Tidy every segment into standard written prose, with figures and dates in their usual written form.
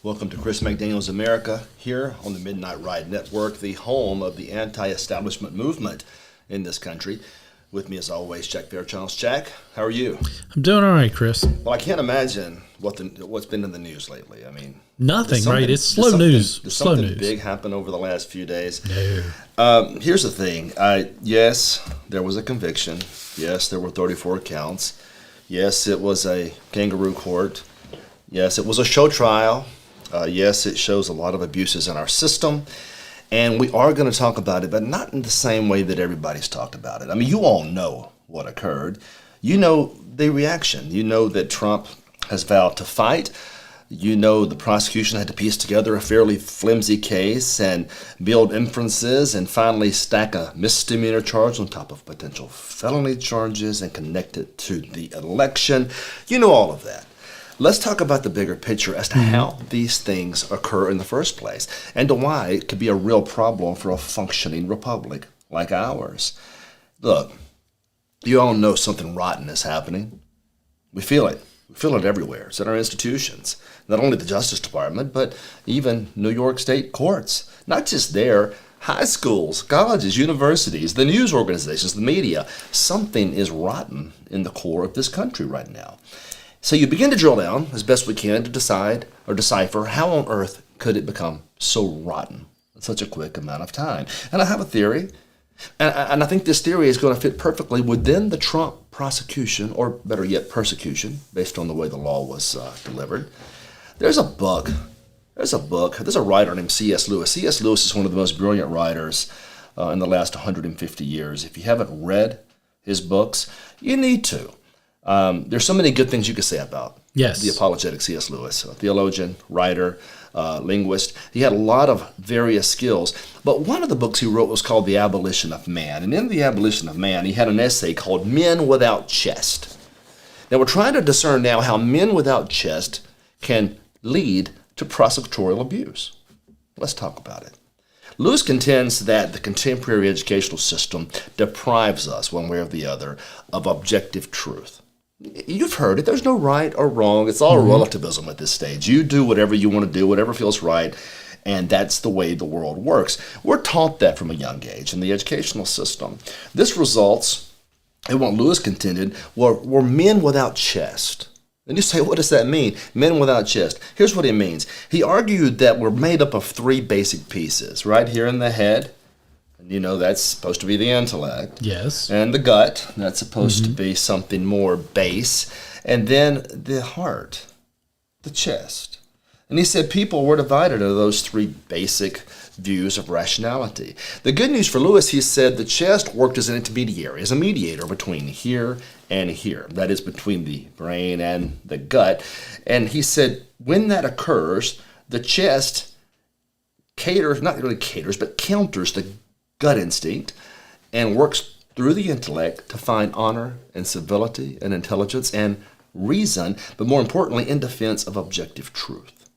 Welcome to Chris McDaniel's America, here on the Midnight Ride Network, the home of the anti-establishment movement in this country. With me, as always, Jack Fairchild. Jack, how are you? I'm doing all right, Chris. Well, I can't imagine what's been in the news lately. I mean, nothing, right? It's slow news. Did slow something news. big happen over the last few days? No. Here's the thing. Yes, there was a conviction. Yes, there were 34 counts. Yes, it was a kangaroo court. Yes, it was a show trial. Yes, it shows a lot of abuses in our system. And we are going to talk about it, but not in the same way that everybody's talked about it. I mean, you all know what occurred. You know the reaction. You know that Trump has vowed to fight. You know the prosecution had to piece together a fairly flimsy case and build inferences and finally stack a misdemeanor charge on top of potential felony charges and connect it to the election. You know all of that. Let's talk about the bigger picture as to how these things occur in the first place and to why it could be a real problem for a functioning republic like ours. Look, you all know something rotten is happening. We feel it. We feel it everywhere. It's in our institutions. Not only the Justice Department, but even New York State courts. Not just there, high schools, colleges, universities, the news organizations, the media. Something is rotten in the core of this country right now. So you begin to drill down as best we can to decide or decipher how on earth could it become so rotten in such a quick amount of time. And I have a theory, and I think this theory is going to fit perfectly within the Trump prosecution, or better yet, persecution, based on the way the law was delivered. There's a book. There's a writer named C.S. Lewis. C.S. Lewis is one of the most brilliant writers in the last 150 years. If you haven't read his books, you need to. There's so many good things you could say about the apologetic C.S. Lewis, a theologian, writer, linguist. He had a lot of various skills, but one of the books he wrote was called The Abolition of Man. And in The Abolition of Man, he had an essay called Men Without Chest. Now, we're trying to discern now how men without chest can lead to prosecutorial abuse. Let's talk about it. Lewis contends that the contemporary educational system deprives us, one way or the other, of objective truth. You've heard it. There's no right or wrong. It's all relativism at this stage. You do whatever you want to do, whatever feels right, and that's the way the world works. We're taught that from a young age in the educational system. This results in what Lewis contended were men without chest. And you say, what does that mean? Men without chest. Here's what he means. He argued that we're made up of three basic pieces. Right here in the head, you know, that's supposed to be the intellect. Yes. And the gut, that's supposed to be something more base. And then the heart, the chest. And he said people were divided into those three basic views of rationality. The good news for Lewis, he said the chest worked as an intermediary, as a mediator between here and here. That is between the brain and the gut. And he said when that occurs, the chest counters the gut instinct and works through the intellect to find honor and civility and intelligence and reason, but more importantly, in defense of objective truth.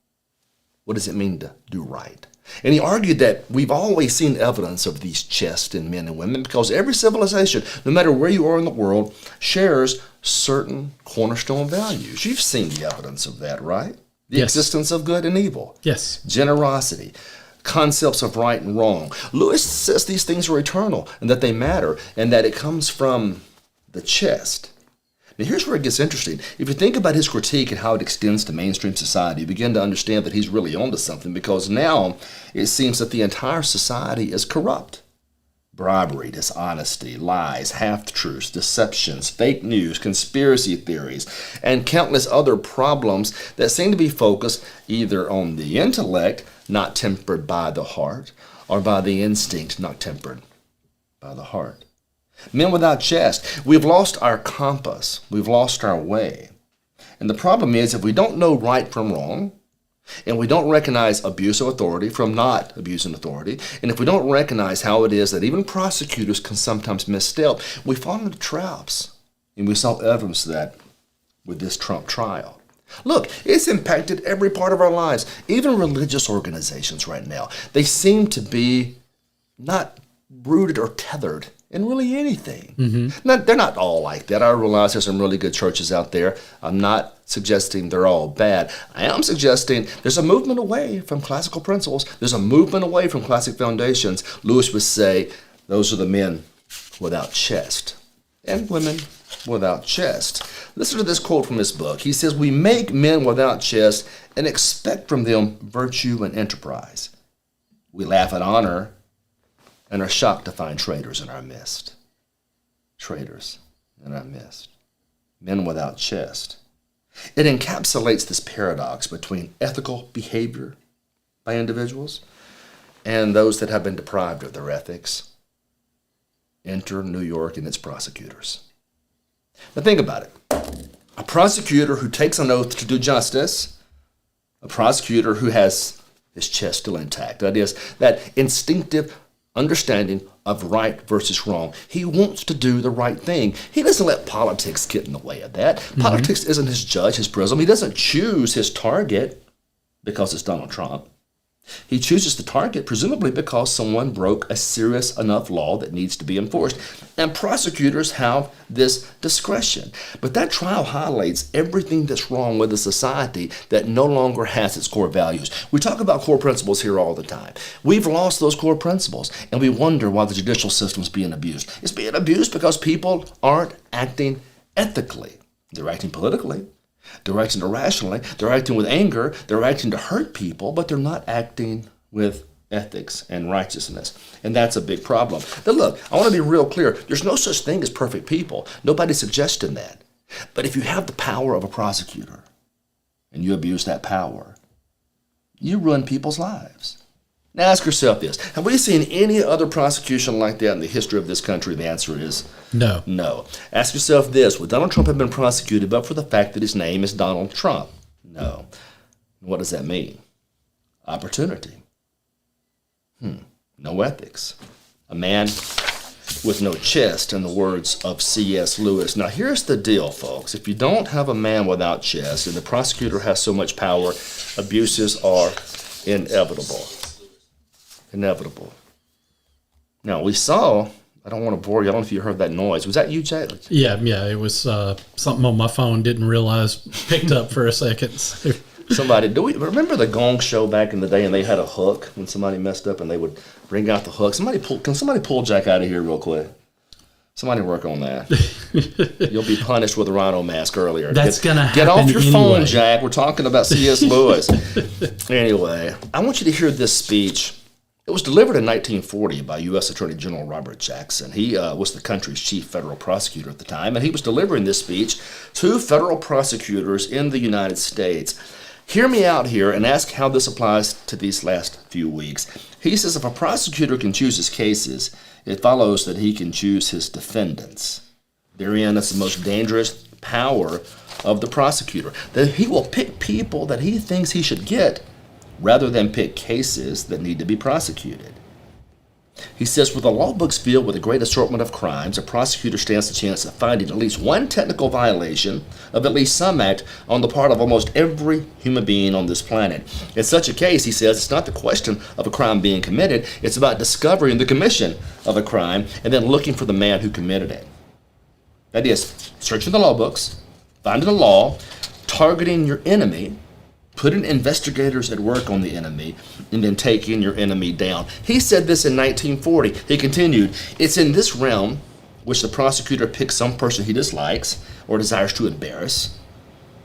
What does it mean to do right? And he argued that we've always seen evidence of these chests in men and women because every civilization, no matter where you are in the world, shares certain cornerstone values. You've seen the evidence of that, right? The existence of good and evil. Yes. Generosity. Concepts of right and wrong. Lewis says these things are eternal and that they matter and that it comes from the chest. Now here's where it gets interesting. If you think about his critique and how it extends to mainstream society, you begin to understand that he's really onto something because now it seems that the entire society is corrupt. Bribery, dishonesty, lies, half-truths, deceptions, fake news, conspiracy theories, and countless other problems that seem to be focused either on the intellect, not tempered by the heart, or by the instinct, not tempered by the heart. Men without chest, we've lost our compass. We've lost our way. And the problem is if we don't know right from wrong, and we don't recognize abuse of authority from not abusing authority, and if we don't recognize how it is that even prosecutors can sometimes misstep, we fall into traps. And we saw evidence of that with this Trump trial. Look, it's impacted every part of our lives, even religious organizations right now. They seem to be not rooted or tethered in really anything. Now, they're not all like that. I realize there's some really good churches out there. I'm not suggesting they're all bad. I am suggesting there's a movement away from classical principles. There's a movement away from classic foundations. Lewis would say those are the men without chest and women without chest. Listen to this quote from his book. He says, "We make men without chest and expect from them virtue and enterprise. We laugh at honor and are shocked to find traitors in our midst." Traitors in our midst. Men without chest. It encapsulates this paradox between ethical behavior by individuals and those that have been deprived of their ethics. Enter New York and its prosecutors. Now think about it. A prosecutor who takes an oath to do justice, a prosecutor who has his chest still intact. That is, that instinctive understanding of right versus wrong. He wants to do the right thing. He doesn't let politics get in the way of that. Politics isn't his judge, his prism. He doesn't choose his target because it's Donald Trump. He chooses the target presumably because someone broke a serious enough law that needs to be enforced. And prosecutors have this discretion. But that trial highlights everything that's wrong with a society that no longer has its core values. We talk about core principles here all the time. We've lost those core principles, and we wonder why the judicial system is being abused. It's being abused because people aren't acting ethically. They're acting politically. They're acting irrationally, they're acting with anger, they're acting to hurt people, but they're not acting with ethics and righteousness. And that's a big problem. Now look, I want to be real clear. There's no such thing as perfect people. Nobody's suggesting that. But if you have the power of a prosecutor and you abuse that power, you ruin people's lives. Now ask yourself this. Have we seen any other prosecution like that in the history of this country? The answer is no. No. Ask yourself this. Would Donald Trump have been prosecuted but for the fact that his name is Donald Trump? No. What does that mean? Opportunity. No ethics. A man with no chest, in the words of C.S. Lewis. Now here's the deal, folks. If you don't have a man without chest and the prosecutor has so much power, abuses are inevitable. Inevitable. Now, we saw, I don't want to bore you, I don't know if you heard that noise. Was that you, Jack? Yeah, it was something on my phone, didn't realize, picked up for a second. Somebody, do we remember the Gong Show back in the day and they had a hook when somebody messed up and they would bring out the hook? Can somebody pull Jack out of here real quick? Somebody work on that. You'll be punished with a rhino mask earlier. That's going to happen Get off your anyway. phone, Jack. We're talking about C.S. Lewis. Anyway, I want you to hear this speech. It was delivered in 1940 by U.S. Attorney General Robert Jackson. He was the country's chief federal prosecutor at the time, and he was delivering this speech to federal prosecutors in the United States. Hear me out here and ask how this applies to these last few weeks. He says if a prosecutor can choose his cases, it follows that he can choose his defendants. Therein, that's the most dangerous power of the prosecutor, that he will pick people that he thinks he should get rather than pick cases that need to be prosecuted. He says, with the law books filled with a great assortment of crimes, a prosecutor stands the chance of finding at least one technical violation of at least some act on the part of almost every human being on this planet. In such a case, he says, it's not the question of a crime being committed, it's about discovering the commission of a crime and then looking for the man who committed it. That is, searching the law books, finding a law, targeting your enemy, putting investigators at work on the enemy, and then taking your enemy down. He said this in 1940. He continued, it's in this realm which the prosecutor picks some person he dislikes or desires to embarrass.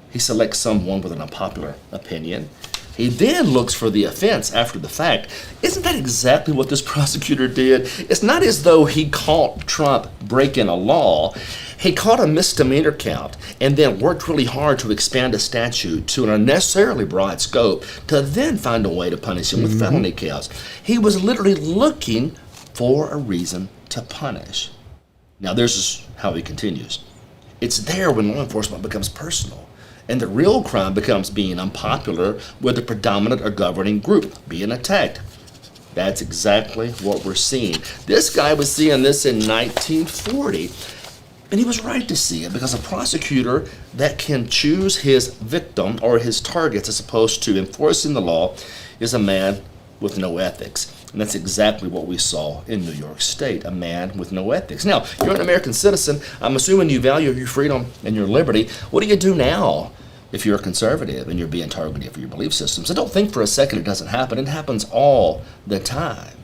He selects someone with an unpopular opinion. He then looks for the offense after the fact. Isn't that exactly what this prosecutor did? It's not as though he caught Trump breaking a law. He caught a misdemeanor count and then worked really hard to expand a statute to an unnecessarily broad scope to then find a way to punish him with felony counts. He was literally looking for a reason to punish. Now, this how he continues. It's there when law enforcement becomes personal, and the real crime becomes being unpopular with the predominant or governing group, being attacked. That's exactly what we're seeing. This guy was seeing this in 1940, and he was right to see it, because a prosecutor that can choose his victim or his targets as opposed to enforcing the law is a man with no ethics. And that's exactly what we saw in New York State, a man with no ethics. Now, you're an American citizen. I'm assuming you value your freedom and your liberty. What do you do now if you're a conservative and you're being targeted for your belief systems? And don't think for a second it doesn't happen. It happens all the time.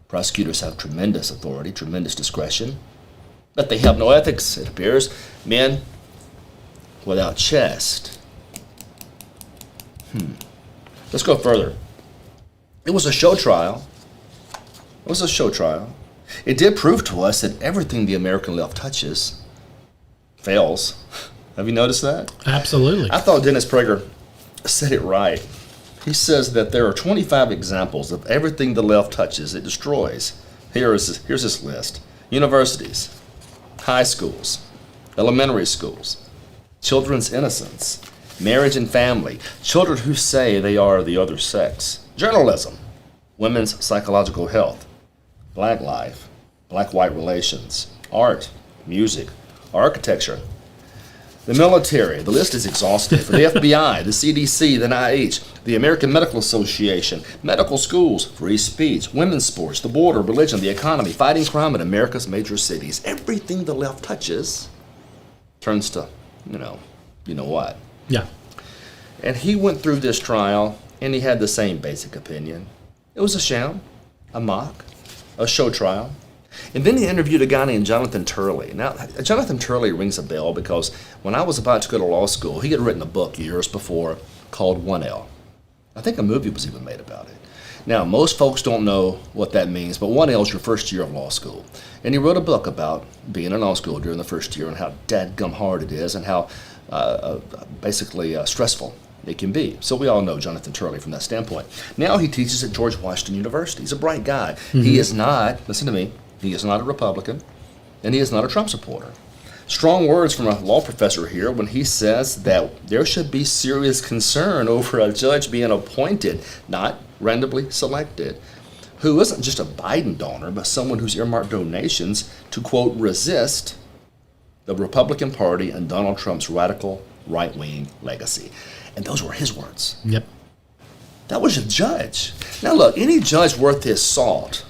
Prosecutors have tremendous authority, tremendous discretion, but they have no ethics, it appears. Men without chest. Let's go further. It was a show trial. It did prove to us that everything the American left touches fails. Have you noticed that? Absolutely. I thought Dennis Prager said it right. He says that there are 25 examples of everything the left touches, it destroys. Here's this list. Universities, high schools, elementary schools, children's innocence, marriage and family, children who say they are the other sex, journalism, women's psychological health, black life, black-white relations, art, music, architecture, the military. The list is exhaustive. The FBI, the CDC, the NIH, the American Medical Association, medical schools, free speech, women's sports, the border, religion, the economy, fighting crime in America's major cities. Everything the left touches turns to, you know what. Yeah. And he went through this trial, and he had the same basic opinion. It was a sham, a mock, a show trial. And then he interviewed a guy named Jonathan Turley. Now, Jonathan Turley rings a bell because when I was about to go to law school, he had written a book years before called 1L. I think a movie was even made about it. Now, most folks don't know what that means, but 1L is your first year of law school. And he wrote a book about being in law school during the first year and how dadgum hard it is and how basically stressful it can be. So we all know Jonathan Turley from that standpoint. Now he teaches at George Washington University. He's a bright guy. He is not, listen to me, he is not a Republican, and he is not a Trump supporter. Strong words from a law professor here when he says that there should be serious concern over a judge being appointed, not randomly selected, who isn't just a Biden donor, but someone who's earmarked donations to, quote, resist the Republican Party and Donald Trump's radical right-wing legacy. And those were his words. Yep. That was a judge. Now look, any judge worth his salt.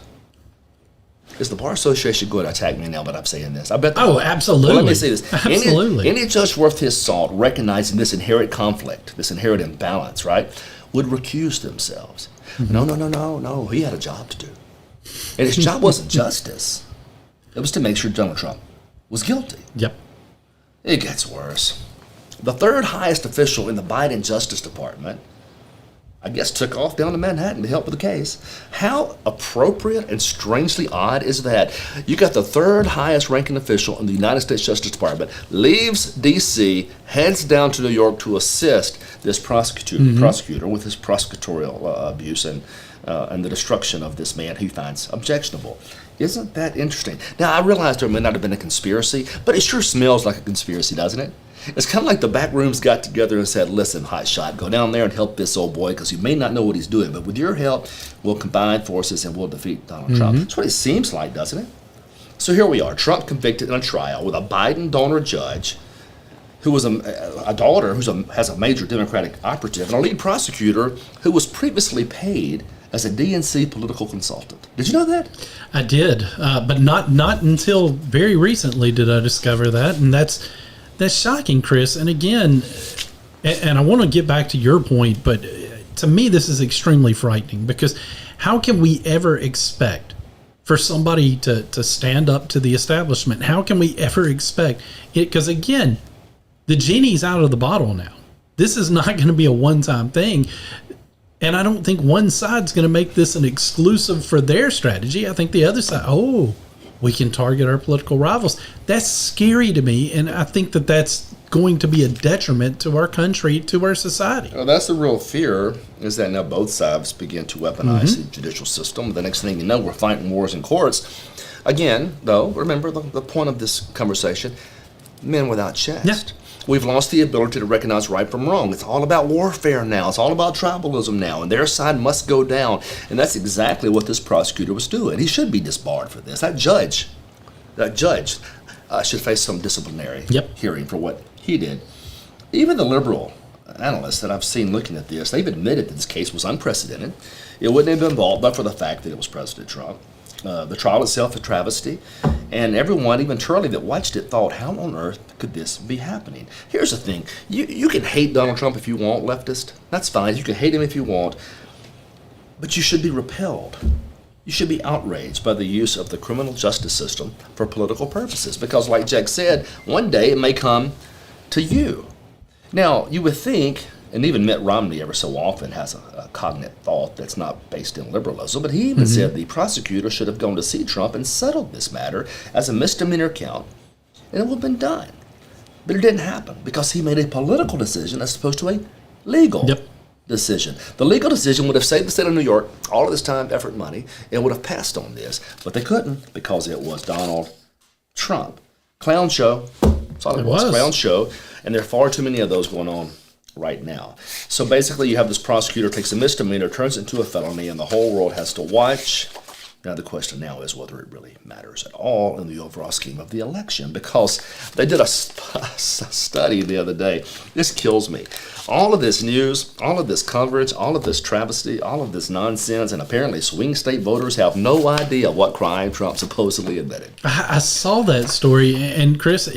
Is the Bar Association going to attack me now that I'm saying this? I bet. Oh, absolutely. Well, let me say this. Absolutely. Any judge worth his salt, recognizing this inherent conflict, this inherent imbalance, right, would recuse themselves. No. He had a job to do. And his job wasn't justice. It was to make sure Donald Trump was guilty. Yep. It gets worse. The third highest official in the Biden Justice Department, I guess, took off down to Manhattan to help with the case. How appropriate and strangely odd is that? You got the third highest ranking official in the United States Justice Department, leaves D.C., heads down to New York to assist this prosecutor with his prosecutorial abuse and the destruction of this man he finds objectionable. Isn't that interesting? Now, I realize there may not have been a conspiracy, but it sure smells like a conspiracy, doesn't it? It's kind of like the back rooms got together and said, listen, hotshot, go down there and help this old boy because you may not know what he's doing, but with your help, we'll combine forces and we'll defeat Donald Trump. That's what it seems like, doesn't it? So here we are, Trump convicted in a trial with a Biden donor judge who was a daughter who has a major Democratic operative and a lead prosecutor who was previously paid as a DNC political consultant. Did you know that? I did, but not until very recently did I discover that, and that's shocking, Chris. And again, and I want to get back to your point, but to me this is extremely frightening because how can we ever expect for somebody to stand up to the establishment? How can we ever expect it? Because again, the genie's out of the bottle now. This is not going to be a one-time thing. And I don't think one side's going to make this an exclusive for their strategy. I think the other side, we can target our political rivals. That's scary to me, and I think that that's going to be a detriment to our country, to our society. Well, that's the real fear, is that now both sides begin to weaponize the judicial system. The next thing you know, we're fighting wars in courts. Again, though, remember the point of this conversation, men without chest. Yeah. We've lost the ability to recognize right from wrong. It's all about warfare now. It's all about tribalism now, and their side must go down. And that's exactly what this prosecutor was doing. He should be disbarred for this. That judge should face some disciplinary hearing for what he did. Even the liberal analysts that I've seen looking at this, they've admitted that this case was unprecedented. It wouldn't have been involved but for the fact that it was President Trump. The trial itself a travesty, and everyone, even Turley, that watched it thought, how on earth could this be happening? Here's the thing. You can hate Donald Trump if you want, leftist. That's fine. You can hate him if you want, but you should be repelled. You should be outraged by the use of the criminal justice system for political purposes, because like Jack said, one day it may come to you. Now, you would think, and even Mitt Romney ever so often has a cognate thought that's not based in liberalism, but he even said the prosecutor should have gone to see Trump and settled this matter as a misdemeanor count, and it would have been done. But it didn't happen because he made a political decision as opposed to a legal decision. The legal decision would have saved the state of New York all of this time, effort, money, and would have passed on this, but they couldn't because it was Donald Trump. Clown show. That's all it was. Clown show, and there are far too many of those going on right now. So basically you have this prosecutor takes a misdemeanor, turns it into a felony, and the whole world has to watch. Now the question now is whether it really matters at all in the overall scheme of the election, because they did a study the other day. This kills me. All of this news, all of this coverage, all of this travesty, all of this nonsense, and apparently swing state voters have no idea what crime Trump supposedly admitted. I saw that story, and Chris,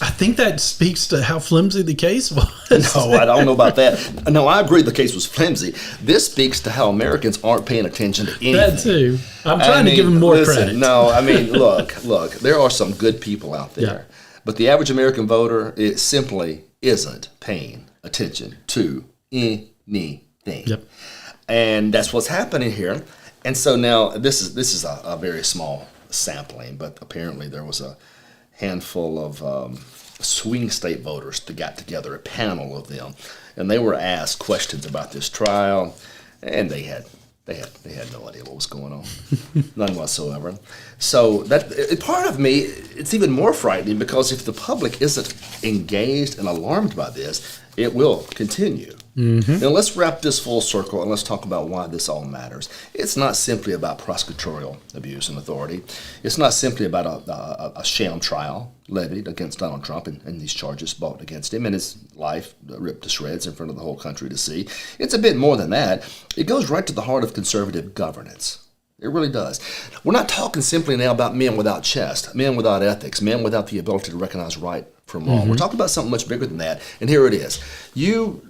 I think that speaks to how flimsy the case was. No, I don't know about that. No, I agree the case was flimsy. This speaks to how Americans aren't paying attention to anything. That too. I'm trying to give them more credit. No, I mean, look, there are some good people out there. Yeah. But the average American voter, it simply isn't paying attention to anything. Yep. And that's what's happening here. And so now this is a very small sampling, but apparently there was a handful of swing state voters that got together, a panel of them, and they were asked questions about this trial, and they had no idea what was going on, none whatsoever. So that part of me, it's even more frightening, because if the public isn't engaged and alarmed by this, it will continue. Now let's wrap this full circle and let's talk about why this all matters. It's not simply about prosecutorial abuse and authority. It's not simply about a sham trial levied against Donald Trump and these charges brought against him and his life ripped to shreds in front of the whole country to see. It's a bit more than that. It goes right to the heart of conservative governance. It really does. We're not talking simply now about men without chest, men without ethics, men without the ability to recognize right from wrong. We're talking about something much bigger than that, and here it is. You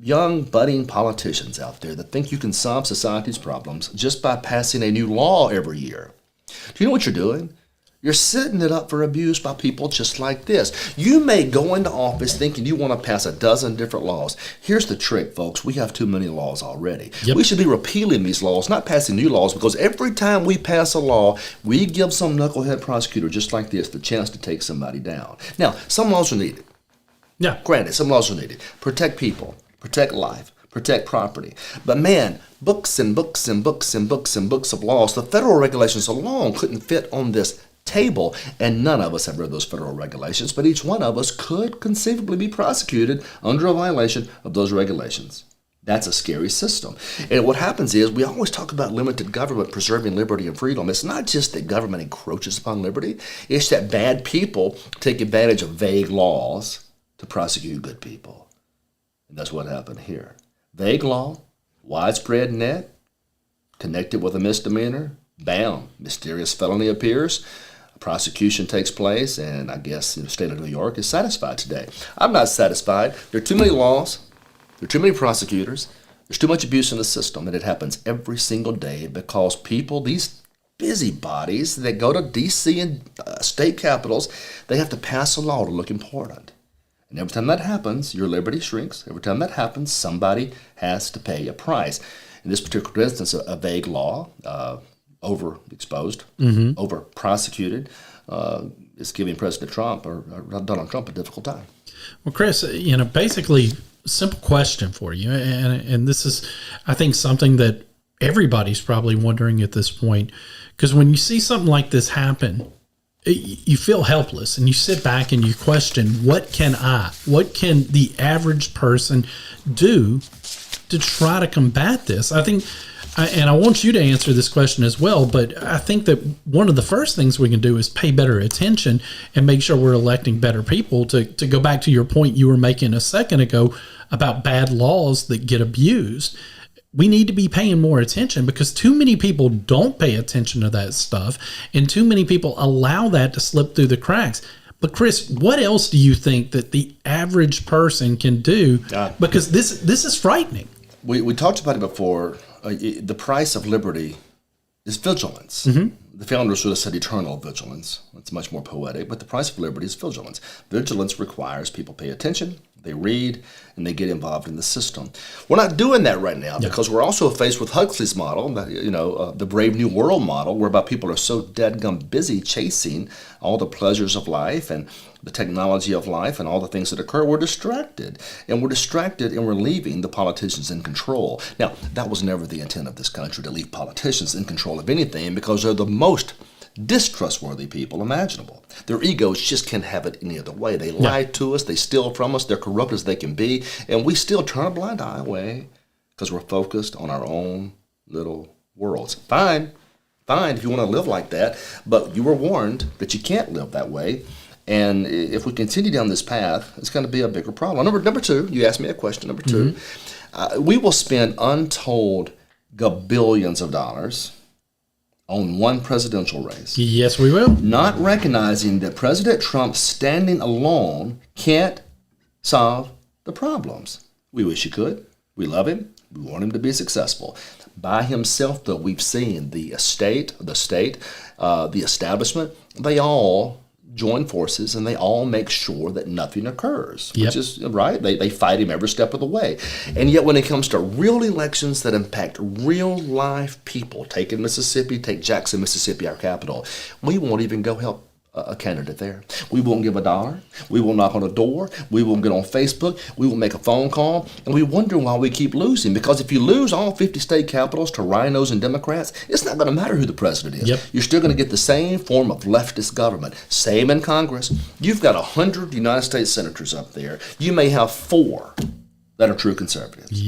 young, budding politicians out there that think you can solve society's problems just by passing a new law every year. Do you know what you're doing? You're setting it up for abuse by people just like this. You may go into office thinking you want to pass a dozen different laws. Here's the trick, folks. We have too many laws already. Yep. We should be repealing these laws, not passing new laws, because every time we pass a law, we give some knucklehead prosecutor just like this the chance to take somebody down. Now, some laws are needed. Yeah. Granted, some laws are needed. Protect people. Protect life, protect property. But man, books and books and books and books and books of laws, the federal regulations alone couldn't fit on this table, and none of us have read those federal regulations, but each one of us could conceivably be prosecuted under a violation of those regulations. That's a scary system. And what happens is we always talk about limited government preserving liberty and freedom. It's not just that government encroaches upon liberty, it's that bad people take advantage of vague laws to prosecute good people. And that's what happened here. Vague law, widespread net, connected with a misdemeanor, bam, mysterious felony appears, a prosecution takes place, and I guess the state of New York is satisfied today. I'm not satisfied. There are too many laws, there are too many prosecutors, there's too much abuse in the system, and it happens every single day because people, these busybodies that go to D.C. and state capitals, they have to pass a law to look important. And every time that happens, your liberty shrinks. Every time that happens, somebody has to pay a price. In this particular instance, a vague law, overexposed, over-prosecuted, is giving President Trump or Donald Trump a difficult time. Well, Chris, basically, simple question for you, and this is, I think, something that everybody's probably wondering at this point, because when you see something like this happen, you feel helpless and you sit back and you question, what can the average person do to try to combat this? I think, and I want you to answer this question as well, but I think that one of the first things we can do is pay better attention and make sure we're electing better people. To go back to your point you were making a second ago about bad laws that get abused. We need to be paying more attention because too many people don't pay attention to that stuff, and too many people allow that to slip through the cracks. But Chris, what else do you think that the average person can do? Because this is frightening. We talked about it before. The price of liberty is vigilance. The founders would have said eternal vigilance. It's much more poetic, but the price of liberty is vigilance. Vigilance requires people pay attention, they read, and they get involved in the system. We're not doing that right now because we're also faced with Huxley's model, the Brave New World model, whereby people are so deadgum busy chasing all the pleasures of life and the technology of life and all the things that occur. We're distracted. And we're leaving the politicians in control. Now, that was never the intent of this country, to leave politicians in control of anything, because they're the most distrustworthy people imaginable. Their egos just can't have it any other way. They lie to us, they steal from us, they're corrupt as they can be, and we still turn a blind eye away because we're focused on our own little worlds. Fine if you want to live like that, but you were warned that you can't live that way. And if we continue down this path, it's going to be a bigger problem. Number two, you asked me a question. Number two, we will spend untold billions of dollars on one presidential race. Yes, we will. Not recognizing that President Trump standing alone can't solve the problems. We wish he could. We love him. We want him to be successful. By himself, though, we've seen the establishment, they all join forces and they all make sure that nothing occurs, which is right. They fight him every step of the way. And yet when it comes to real elections that impact real life people, take Jackson, Mississippi, our capital, we won't even go help a candidate there. We won't give $1. We will knock on a door. We will get on Facebook. We will make a phone call. And we wonder why we keep losing. Because if you lose all 50 state capitals to rhinos and Democrats, it's not going to matter who the president is. You're still going to get the same form of leftist government. Same in Congress. You've got 100 United States senators up there. You may have 4 that are true conservatives.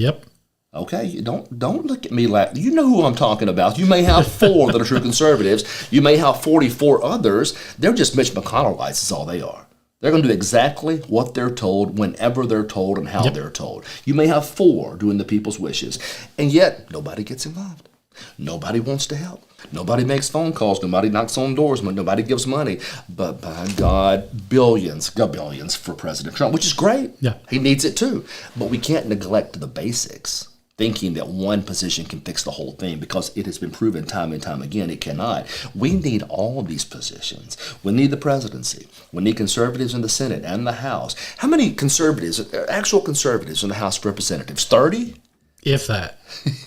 Okay, don't look at me like, you know who I'm talking about. You may have 4 that are true conservatives. You may have 44 others. They're just Mitch McConnellites is all they are. They're going to do exactly what they're told, whenever they're told, and how they're told. You may have 4 doing the people's wishes. And yet, nobody gets involved. Nobody wants to help. Nobody makes phone calls. Nobody knocks on doors. Nobody gives money. But by God, billions for President Trump, which is great. He needs it too. But we can't neglect the basics, thinking that one position can fix the whole thing, because it has been proven time and time again it cannot. We need all these positions. We need the presidency. We need conservatives in the Senate and the House. How many conservatives, actual conservatives in the House of Representatives? 30? If that.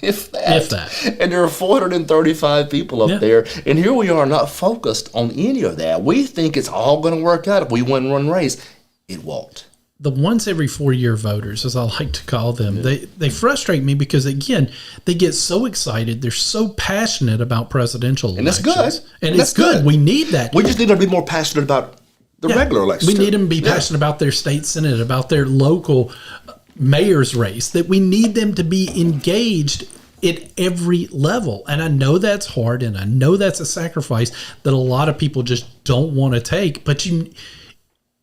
If that. And there are 435 people up there. And here we are, not focused on any of that. We think it's all going to work out if we win one race. It won't. The once every 4-year voters, as I like to call them, they frustrate me because, again, they get so excited. They're so passionate about presidential elections. And it's good. And it's good. We need that. We just need to be more passionate about the regular elections. We need them to be passionate about their state senate, about their local mayor's race, that we need them to be engaged at every level. And I know that's hard, and I know that's a sacrifice that a lot of people just don't want to take. But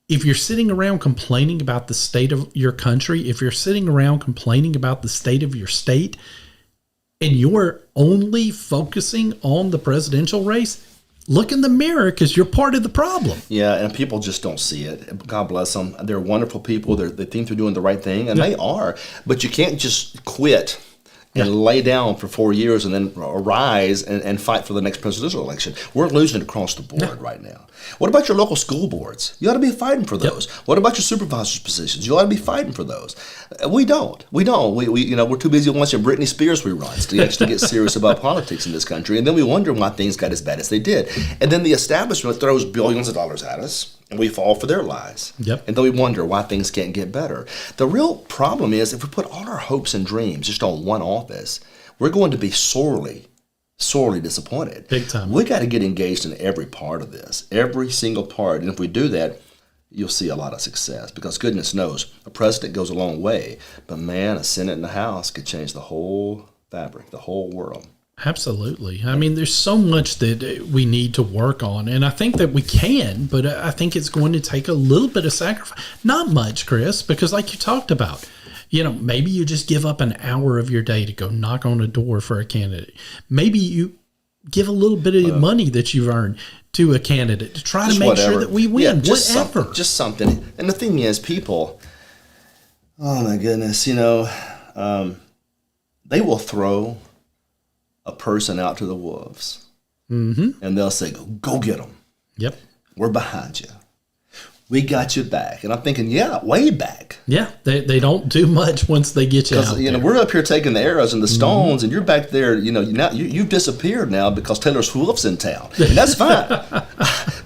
if you're sitting around complaining about the state of your country, if you're sitting around complaining about the state of your state, and you're only focusing on the presidential race, look in the mirror, because you're part of the problem. Yeah, and people just don't see it. God bless them. They're wonderful people. They think they're doing the right thing, and they are. But you can't just quit and lay down for 4 years and then arise and fight for the next presidential election. We're losing across the board right now. What about your local school boards? You ought to be fighting for those. What about your supervisors' positions? You ought to be fighting for those. We don't. We're too busy watching Britney Spears reruns to actually get serious about politics in this country. And then we wonder why things got as bad as they did. And then the establishment throws billions of dollars at us, and we fall for their lies. And then we wonder why things can't get better. The real problem is, if we put all our hopes and dreams just on one office, we're going to be sorely disappointed. Big time. We got to get engaged in every part of this, every single part. And if we do that, you'll see a lot of success, because goodness knows a president goes a long way, but man, a Senate and a House could change the whole fabric, the whole world. Absolutely. I mean, there's so much that we need to work on, and I think that we can, but I think it's going to take a little bit of sacrifice. Not much, Chris, because like you talked about, Maybe you just give up an hour of your day to go knock on a door for a candidate. Maybe you give a little bit of money that you've earned to a candidate to try to make sure that we win. Yeah, whatever. Just something. And the thing is, people, oh my goodness, they will throw a person out to the wolves. Mm-hmm. And they'll say, go get them. Yep. We're behind you. We got you back. And I'm thinking, yeah, way back. Yeah, they don't do much once they get you out there. We're up here taking the arrows and the stones, and you're back there, now you've disappeared now because Taylor Swift's in town. And that's fine.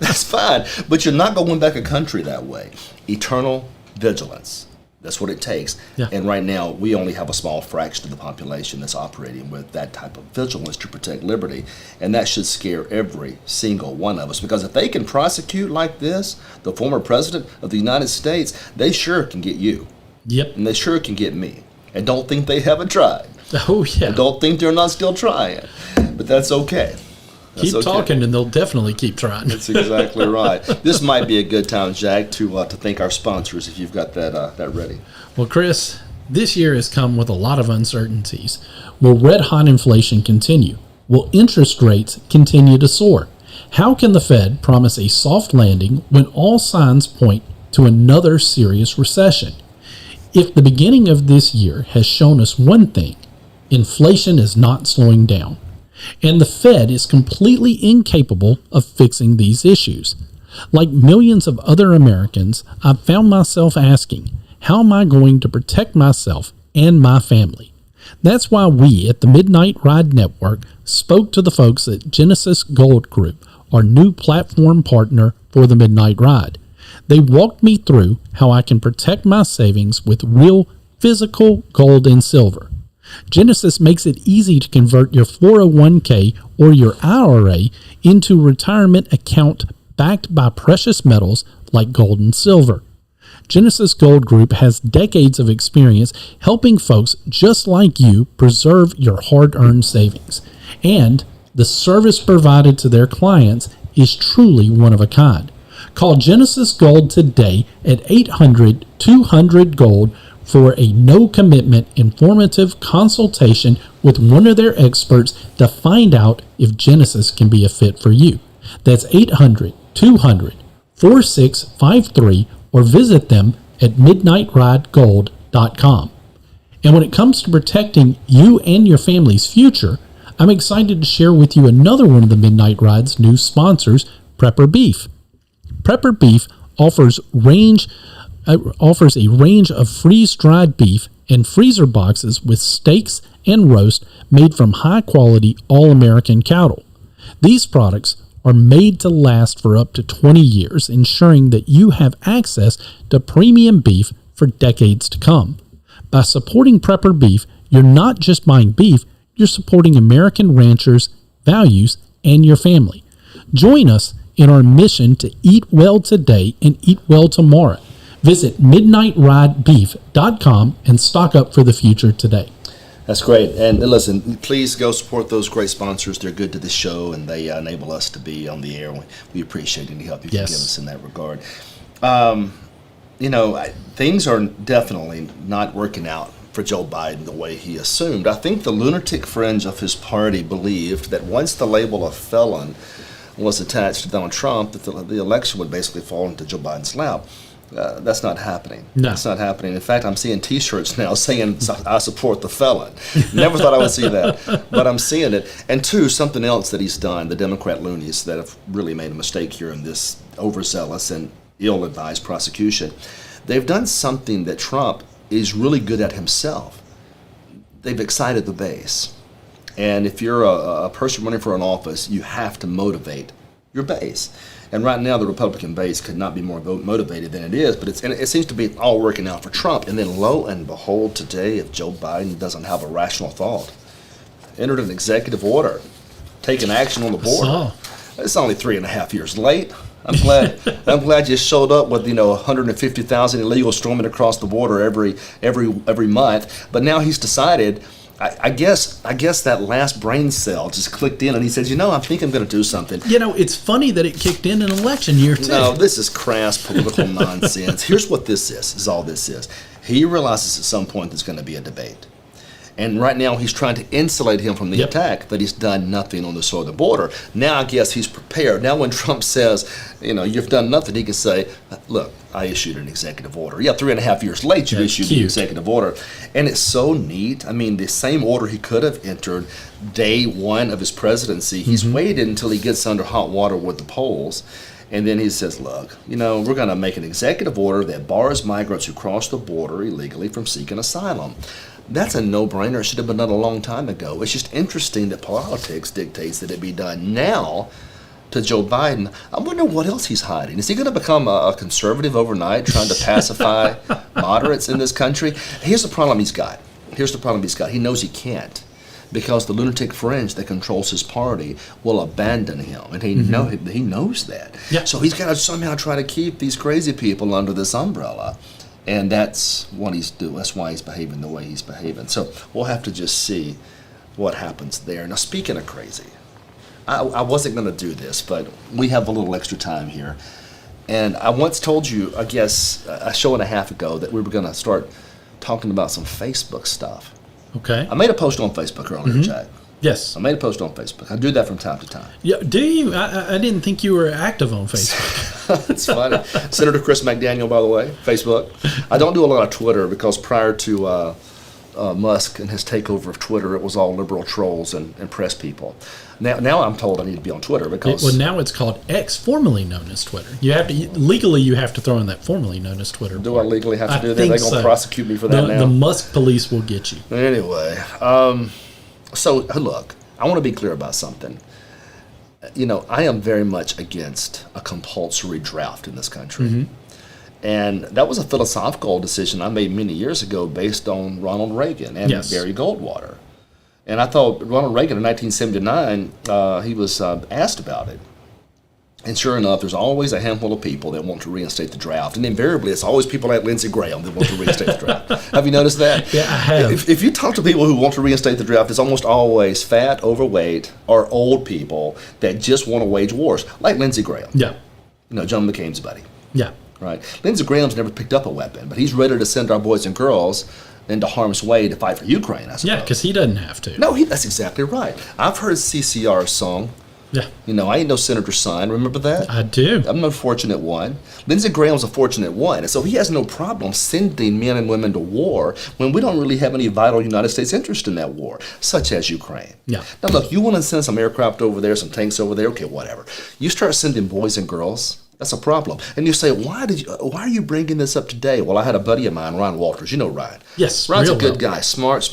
That's fine. But you're not going to win back a country that way. Eternal vigilance. That's what it takes. Yeah. And right now, we only have a small fraction of the population that's operating with that type of vigilance to protect liberty. And that should scare every single one of us. Because if they can prosecute like this, the former president of the United States, they sure can get you. Yep. And they sure can get me. And don't think they haven't tried. Oh, yeah. And don't think they're not still trying. But that's okay. Keep talking, and they'll definitely keep trying. That's exactly right. This might be a good time, Jack, to thank our sponsors if you've got that ready. Well, Chris, this year has come with a lot of uncertainties. Will red-hot inflation continue? Will interest rates continue to soar? How can the Fed promise a soft landing when all signs point to another serious recession? If the beginning of this year has shown us one thing, inflation is not slowing down. And the Fed is completely incapable of fixing these issues. Like millions of other Americans, I've found myself asking, how am I going to protect myself and my family? That's why we at the Midnight Ride Network spoke to the folks at Genesis Gold Group, our new platform partner for the Midnight Ride. They walked me through how I can protect my savings with real physical gold and silver. Genesis makes it easy to convert your 401k or your IRA into a retirement account backed by precious metals like gold and silver. Genesis Gold Group has decades of experience helping folks just like you preserve your hard-earned savings. And the service provided to their clients is truly one of a kind. Call Genesis Gold today at 800-200-GOLD for a no-commitment informative consultation with one of their experts to find out if Genesis can be a fit for you. That's 800-200-4653 or visit them at midnightridegold.com. And when it comes to protecting you and your family's future, I'm excited to share with you another one of the Midnight Ride's new sponsors, Prepper Beef. Prepper Beef offers a range of freeze-dried beef and freezer boxes with steaks and roast made from high-quality all-American cattle. These products are made to last for up to 20 years, ensuring that you have access to premium beef for decades to come. By supporting Prepper Beef, you're not just buying beef, you're supporting American ranchers, values, and your family. Join us in our mission to eat well today and eat well tomorrow. Visit midnightridebeef.com and stock up for the future today. That's great. And listen, please go support those great sponsors. They're good to the show, and they enable us to be on the air. We appreciate any help you can give us in that regard. Things are definitely not working out for Joe Biden the way he assumed. I think the lunatic fringe of his party believed that once the label of felon was attached to Donald Trump, that the election would basically fall into Joe Biden's lap. That's not happening. No. That's not happening. In fact, I'm seeing T-shirts now saying, I support the felon. Never thought I would see that, but I'm seeing it. And two, something else that he's done, the Democrat loonies that have really made a mistake here in this overzealous and ill-advised prosecution, they've done something that Trump is really good at himself. They've excited the base. And if you're a person running for an office, you have to motivate your base. And right now, the Republican base could not be more motivated than it is, but it seems to be all working out for Trump. And then lo and behold, today, if Joe Biden doesn't have a rational thought, entered an executive order, taking action on the border. It's only 3.5 years late. I'm glad you showed up with 150,000 illegals storming across the border every month. But now he's decided. I guess that last brain cell just clicked in, and he says, I think I'm going to do something. It's funny that it kicked in an election year, too. No, this is crass political nonsense. Here's what this is all this is. He realizes at some point there's going to be a debate. And right now he's trying to insulate him from the attack, but he's done nothing on the southern border. Now I guess he's prepared. Now when Trump says, you've done nothing, he can say, look, I issued an executive order. Yeah, 3.5 years late, you issued the executive order. And it's so neat. I mean, the same order he could have entered day one of his presidency, he's waited until he gets under hot water with the polls. And then he says, look, we're going to make an executive order that bars migrants who cross the border illegally from seeking asylum. That's a no-brainer. It should have been done a long time ago. It's just interesting that politics dictates that it be done now to Joe Biden. I wonder what else he's hiding. Is he going to become a conservative overnight, trying to pacify moderates in this country? Here's the problem he's got. He knows he can't, because the lunatic fringe that controls his party will abandon him, and he knows that. Yeah. So he's got to somehow try to keep these crazy people under this umbrella. And that's what he's doing. That's why he's behaving the way he's behaving. So we'll have to just see what happens there. Now, speaking of crazy, I wasn't going to do this, but we have a little extra time here. And I once told you, I guess, a show and a half ago, that we were going to start talking about some Facebook stuff. Okay. I made a post on Facebook earlier, Jack. Yes. I made a post on Facebook. I do that from time to time. Yeah. Do you? I didn't think you were active on Facebook. It's funny. Senator Chris McDaniel, by the way, Facebook. I don't do a lot of Twitter because prior to Musk and his takeover of Twitter, it was all liberal trolls and press people. Now I'm told I need to be on Twitter because... Well, now it's called X, formerly known as Twitter. You have to legally you have to throw in that formerly known as Twitter. Do I legally have to do that? They're going to prosecute me for that now? The Musk police will get you. Anyway, so look, I want to be clear about something. I am very much against a compulsory draft in this country. And that was a philosophical decision I made many years ago based on Ronald Reagan and Barry Goldwater. And I thought Ronald Reagan in 1979, he was asked about it. And sure enough, there's always a handful of people that want to reinstate the draft. And invariably, it's always people like Lindsey Graham that want to reinstate the draft. Have you noticed that? Yeah, I have. If you talk to people who want to reinstate the draft, it's almost always fat, overweight, or old people that just want to wage wars, like Lindsey Graham. Yeah. John McCain's buddy. Yeah. Right. Lindsey Graham's never picked up a weapon, but he's ready to send our boys and girls into harm's way to fight for Ukraine, I suppose. Yeah, because he doesn't have to. No, that's exactly right. I've heard CCR's song. Yeah. I ain't no senator's son. Remember that? I do. I'm no fortunate one. Lindsey Graham's a fortunate one. And so he has no problem sending men and women to war when we don't really have any vital United States interest in that war, such as Ukraine. Yeah. Now, look, you want to send some aircraft over there, some tanks over there, okay, whatever. You start sending boys and girls, that's a problem. And you say, why are you bringing this up today? Well, I had a buddy of mine, Ryan Walters. You know Ryan. Yes. Ryan's a good guy, smart.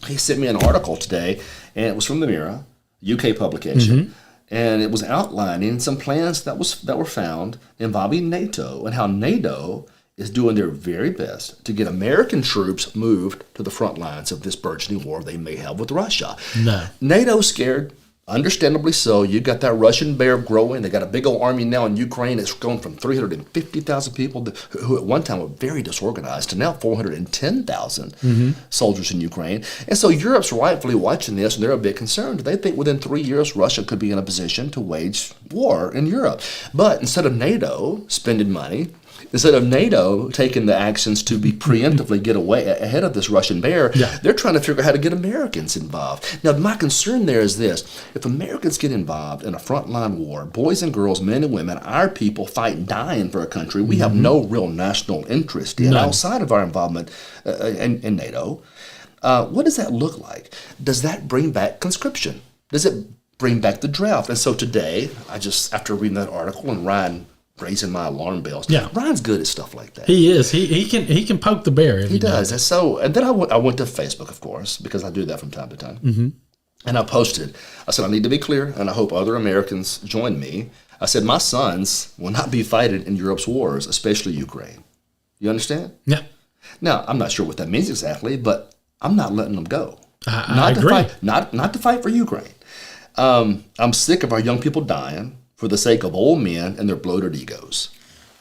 He sent me an article today, and it was from the Mirror, UK publication, and it was outlining some plans that were found involving NATO and how NATO is doing their very best to get American troops moved to the front lines of this burgeoning war they may have with Russia. No. NATO's scared. Understandably so. You got that Russian bear growing. They got a big old army now in Ukraine. It's gone from 350,000 people who at one time were very disorganized to now 410,000 soldiers in Ukraine. And so Europe's rightfully watching this, and they're a bit concerned. They think within 3 years Russia could be in a position to wage war in Europe. But instead of NATO spending money, instead of NATO taking the actions to be preemptively get away ahead of this Russian bear, they're trying to figure out how to get Americans involved. Now, my concern there is this. If Americans get involved in a frontline war, boys and girls, men and women, our people fight dying for a country we have no real national interest in outside of our involvement in NATO, what does that look like? Does that bring back conscription? Does it bring back the draft? And so today, after reading that article and Ryan raising my alarm bells. Yeah. Ryan's good at stuff like that. He is. He can poke the bear. He does. And then I went to Facebook, of course, because I do that from time to time. And I posted. I said, I need to be clear, and I hope other Americans join me. I said, my sons will not be fighting in Europe's wars, especially Ukraine. You understand? Yeah. Now, I'm not sure what that means exactly, but I'm not letting them go. I agree. Not to fight for Ukraine. I'm sick of our young people dying for the sake of old men and their bloated egos,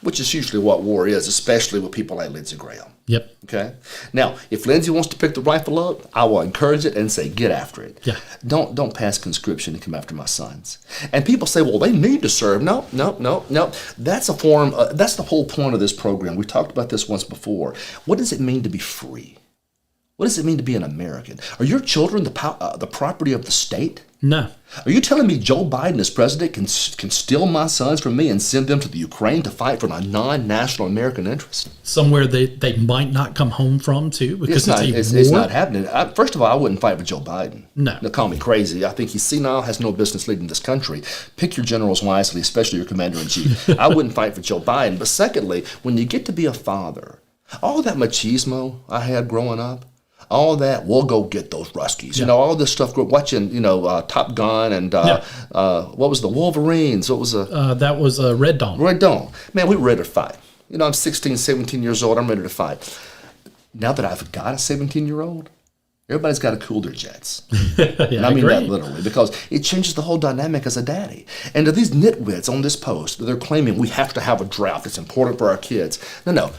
which is usually what war is, especially with people like Lindsey Graham. Yep. Okay. Now, if Lindsay wants to pick the rifle up, I will encourage it and say, get after it. Yeah. Don't pass conscription and come after my sons. And people say, well, they need to serve. No. That's a form. That's the whole point of this program. We talked about this once before. What does it mean to be free? What does it mean to be an American? Are your children the property of the state? No. Are you telling me Joe Biden as president can steal my sons from me and send them to the Ukraine to fight for my non-national American interest? Somewhere they might not come home from, too, because it's not happening. First of all, I wouldn't fight for Joe Biden. No. They'll call me crazy. I think he's senile, has no business leading this country. Pick your generals wisely, especially your commander-in-chief. I wouldn't fight for Joe Biden. But secondly, when you get to be a father, all that machismo I had growing up, all that, we'll go get those Ruskies. Yeah. All this stuff, watching, Top Gun and what was the Wolverines? What was that was Red Dawn. Red Dawn. Man, we were ready to fight. I'm 16, 17 years old. I'm ready to fight. Now that I've got a 17-year-old, everybody's got to cool their jets. And I mean that literally, because it changes the whole dynamic as a daddy. And to these nitwits on this post, they're claiming we have to have a draft. It's important for our kids. No.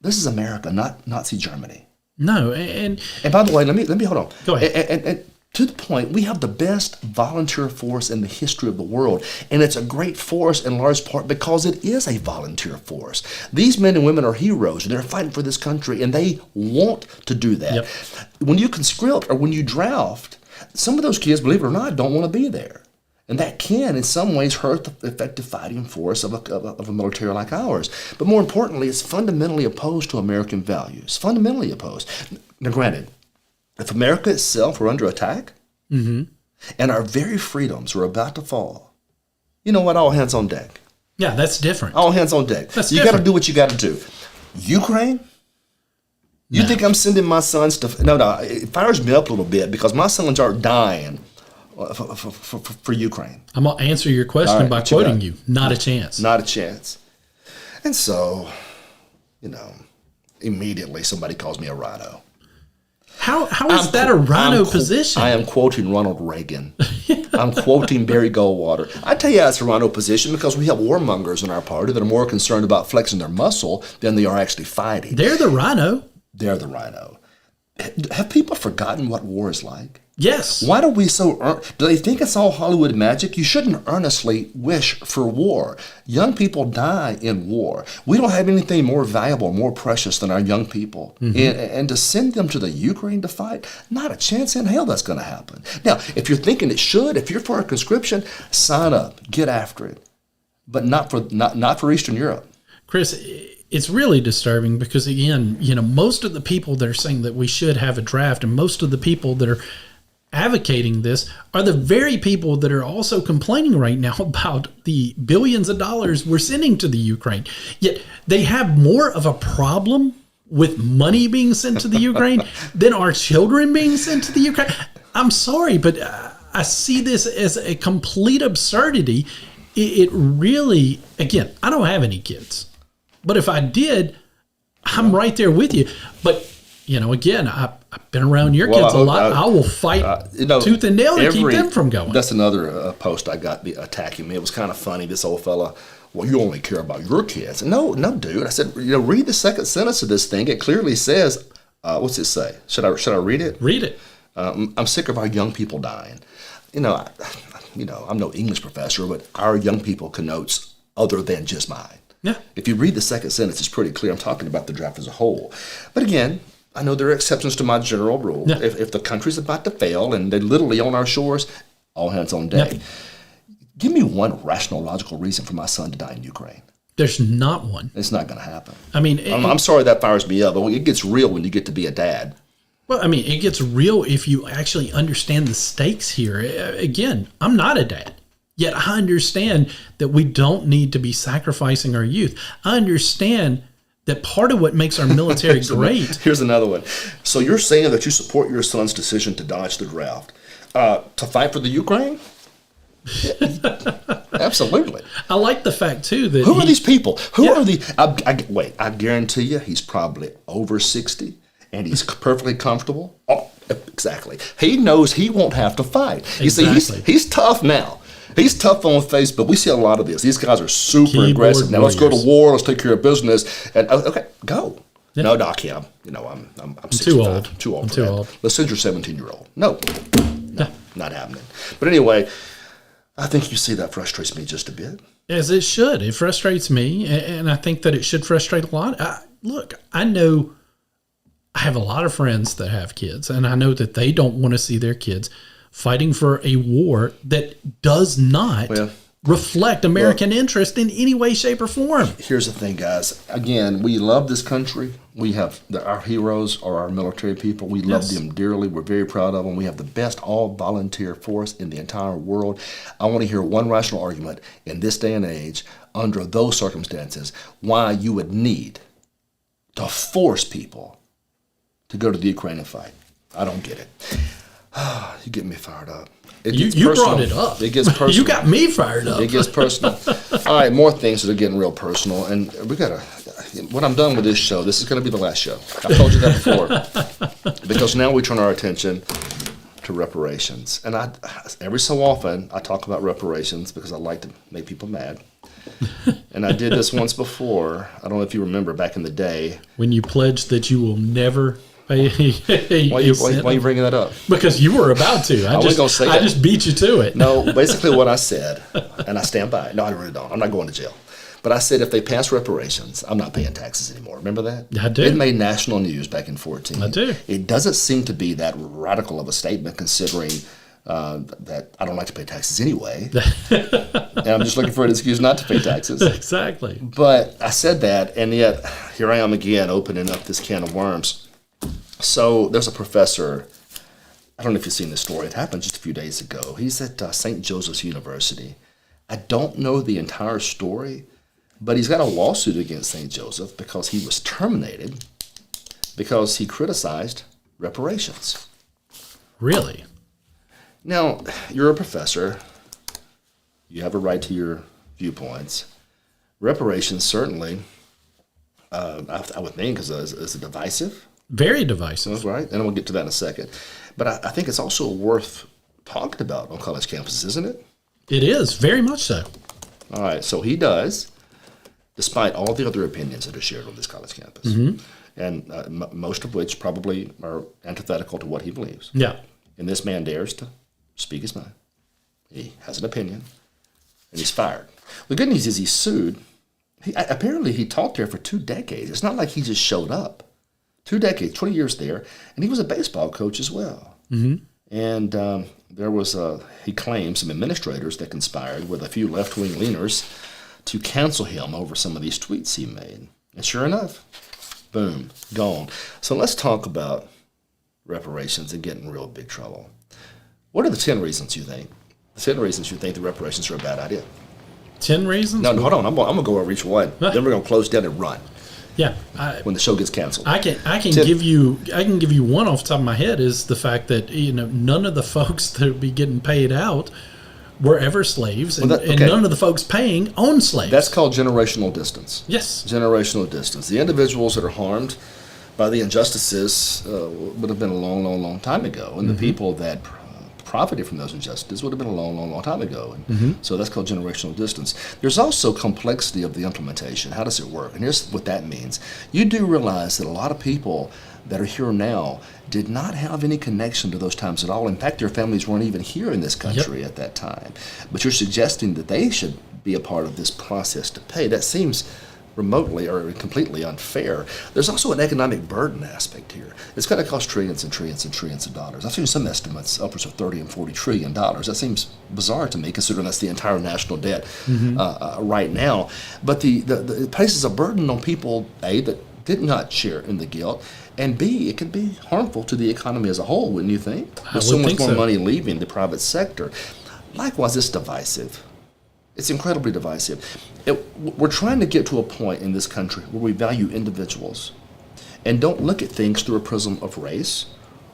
This is America, not Nazi Germany. No, and by the way, let me hold on. Go ahead. And to the point, we have the best volunteer force in the history of the world, and it's a great force in large part because it is a volunteer force. These men and women are heroes. They're fighting for this country, and they want to do that. Yep. When you conscript or when you draft, some of those kids, believe it or not, don't want to be there. And that can, in some ways, hurt the effective fighting force of a military like ours. But more importantly, it's fundamentally opposed to American values. Fundamentally opposed. Now, granted, if America itself were under attack, and our very freedoms were about to fall, you know what? All hands on deck. Yeah, that's different. All hands on deck. You got to do what you got to do. Ukraine? You think I'm sending my sons to... No, it fires me up a little bit because my sons aren't dying for Ukraine. I'm going to answer your question by quoting you. Not a chance. Not a chance. And so, immediately somebody calls me a rhino. How is that a rhino position? I am quoting Ronald Reagan. I'm quoting Barry Goldwater. I tell you it's a rhino position because we have warmongers in our party that are more concerned about flexing their muscle than they are actually fighting. They're the rhino. They're the rhino. Have people forgotten what war is like? Yes. Why do we do they think it's all Hollywood magic? You shouldn't earnestly wish for war. Young people die in war. We don't have anything more valuable, more precious than our young people. And to send them to the Ukraine to fight, not a chance in hell that's going to happen. Now, if you're thinking it should, if you're for a conscription, sign up, get after it. But not for Eastern Europe. Chris, it's really disturbing because, again, most of the people that are saying that we should have a draft and most of the people that are advocating this are the very people that are also complaining right now about the billions of dollars we're sending to the Ukraine. Yet they have more of a problem with money being sent to the Ukraine than our children being sent to the Ukraine. I'm sorry, but I see this as a complete absurdity. It really, again, I don't have any kids, but if I did, I'm right there with you. But again, I've been around your kids a lot. I will fight tooth and nail to keep them from going. That's another post I got attacking me. It was kind of funny. This old fella, well, you only care about your kids. No, dude. I said, read the second sentence of this thing. It clearly says, what's it say? Should I read it? Read it. I'm sick of our young people dying. I'm no English professor, but our young people connotes other than just mine. Yeah. If you read the second sentence, it's pretty clear. I'm talking about the draft as a whole. But again, I know there are exceptions to my general rule. Yeah. If the country's about to fail and they're literally on our shores, all hands on deck. Yeah. Give me one rational, logical reason for my son to die in Ukraine. There's not one. It's not going to happen. I mean, I'm sorry that fires me up, but it gets real when you get to be a dad. Well, I mean, it gets real if you actually understand the stakes here. Again, I'm not a dad. Yet I understand that we don't need to be sacrificing our youth. I understand that part of what makes our military great. Here's another one. So you're saying that you support your son's decision to dodge the draft, to fight for the Ukraine? Absolutely. I like the fact, too, that who are these people? Who are the... I guarantee you he's probably over 60 and he's perfectly comfortable. Oh, exactly. He knows he won't have to fight. You Exactly. see, he's tough now. He's tough on Facebook. We see a lot of this. These guys are super aggressive. Now let's go to war. Let's take care of business. And okay, go. Yeah. No, Doc, yeah, I'm too 65. old. Too old I'm for too that. old. Let's send your 17-year-old. No, not happening. But anyway, I think you see that frustrates me just a bit. As it should. It frustrates me, and I think that it should frustrate a lot. Look, I know I have a lot of friends that have kids, and I know that they don't want to see their kids fighting for a war that does not reflect American interest in any way, shape, or form. Here's the thing, guys. Again, we love this country. We have our heroes are our military people. We love them dearly. We're very proud of them. We have the best all-volunteer force in the entire world. I want to hear one rational argument in this day and age, under those circumstances, why you would need to force people to go to the Ukraine and fight. I don't get it. You get me fired up. You brought it up. It gets personal. You got me fired up. It gets personal. All right, more things that are getting real personal. And we got to, when I'm done with this show, this is going to be the last show. I told you that before. Because now we turn our attention to reparations. And every so often, I talk about reparations because I like to make people mad. And I did this once before. I don't know if you remember back in the day. When you pledged that you will never pay Why are you bringing that up? Because you were about to. I just beat you to it. No, basically what I said, and I stand by it. No, I really don't. I'm not going to jail. But I said if they pass reparations, I'm not paying taxes anymore. Remember that? I do. It made national news back in 2014. I do. It doesn't seem to be that radical of a statement considering that I don't like to pay taxes anyway. And I'm just looking for an excuse not to pay taxes. Exactly. But I said that, and yet here I am again opening up this can of worms. So there's a professor, I don't know if you've seen this story. It happened just a few days ago. He's at St. Joseph's University. I don't know the entire story, but he's got a lawsuit against St. Joseph because he was terminated because he criticized reparations. Really? Now, you're a professor. You have a right to your viewpoints. Reparations, certainly, I would think, is a divisive. Very divisive. That's right. And we'll get to that in a second. But I think it's also worth talking about on college campuses, isn't it? It is, very much so. All right. So he does, despite all the other opinions that are shared on this college campus, and most of which probably are antithetical to what he believes. Yeah. And this man dares to speak his mind. He has an opinion, and he's fired. The good news is he's sued. Apparently he taught there for 2 decades. It's not like he just showed up. 2 decades, 20 years there, and he was a baseball coach as well. Mm-hmm. And there was, he claims, some administrators that conspired with a few left-wing leaners to cancel him over some of these tweets he made. And sure enough, boom, gone. So let's talk about reparations and getting in real big trouble. What are the 10 reasons you think? The 10 reasons you think the reparations are a bad idea? 10 reasons? No, hold on. I'm going to go over each one. Then we're going to close down and run. Yeah, when the show gets canceled, I can give you one off the top of my head is the fact that none of the folks that would be getting paid out were ever slaves, and none of the folks paying own slaves. That's called generational distance. Yes, generational distance. The individuals that are harmed by the injustices would have been a long, long, long time ago, and the people that profited from those injustices would have been a long, long, long time ago. And so that's called generational distance. There's also complexity of the implementation. How does it work? And here's what that means. You do realize that a lot of people that are here now did not have any connection to those times at all. In fact, their families weren't even here in this country at that time. But you're suggesting that they should be a part of this process to pay. That seems remotely or completely unfair. There's also an economic burden aspect here. It's going to cost trillions and trillions and trillions of dollars. I've seen some estimates upwards of $30 and $40 trillion. That seems bizarre to me, considering that's the entire national debt right now. But it places a burden on people, A, that did not share in the guilt, and B, it can be harmful to the economy as a whole, wouldn't you think? There's so much more money leaving the private sector. Likewise, it's divisive. It's incredibly divisive. We're trying to get to a point in this country where we value individuals and don't look at things through a prism of race